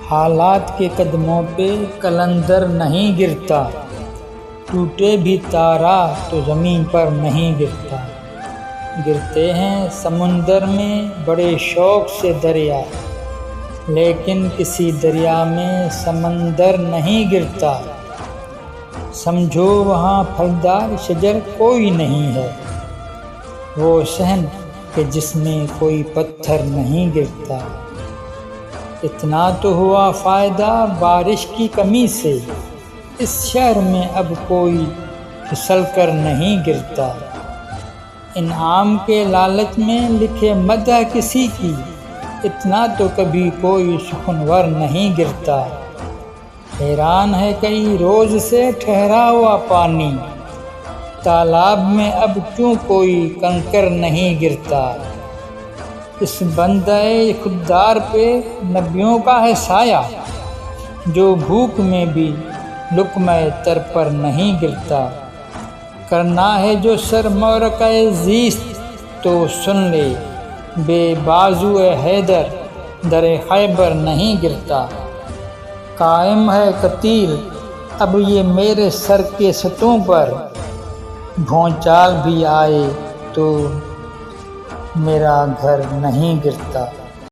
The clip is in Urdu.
حالات کے قدموں پہ قلندر نہیں گرتا، ٹوٹے بھی تارا تو زمین پر نہیں گرتا۔ گرتے ہیں سمندر میں بڑے شوق سے دریا، لیکن کسی دریا میں سمندر نہیں گرتا۔ سمجھو وہاں پھلدار شجر کوئی نہیں ہے، وہ صحن کہ جس میں کوئی پتھر نہیں گرتا۔ اتنا تو ہوا فائدہ بارش کی کمی سے، اس شہر میں اب کوئی پھسل کر نہیں گرتا۔ انعام کے لالچ میں لکھے مدح کسی کی، اتنا تو کبھی کوئی سخنور نہیں گرتا۔ حیران ہے کئی روز سے ٹھہرا ہوا پانی، تالاب میں اب کیوں کوئی کنکر نہیں گرتا۔ اس بندہ خوددار پہ نبیوں کا ہے سایہ، جو بھوک میں بھی لقمہ تر پر نہیں گرتا۔ کرنا ہے جو سر معرکہ زیست تو سن لے، بے بازو حیدر در خیبر نہیں گرتا۔ قائم ہے قتیل اب یہ میرے سر کے ستون پر، بھونچال بھی آئے تو میرا گھر نہیں گرتا۔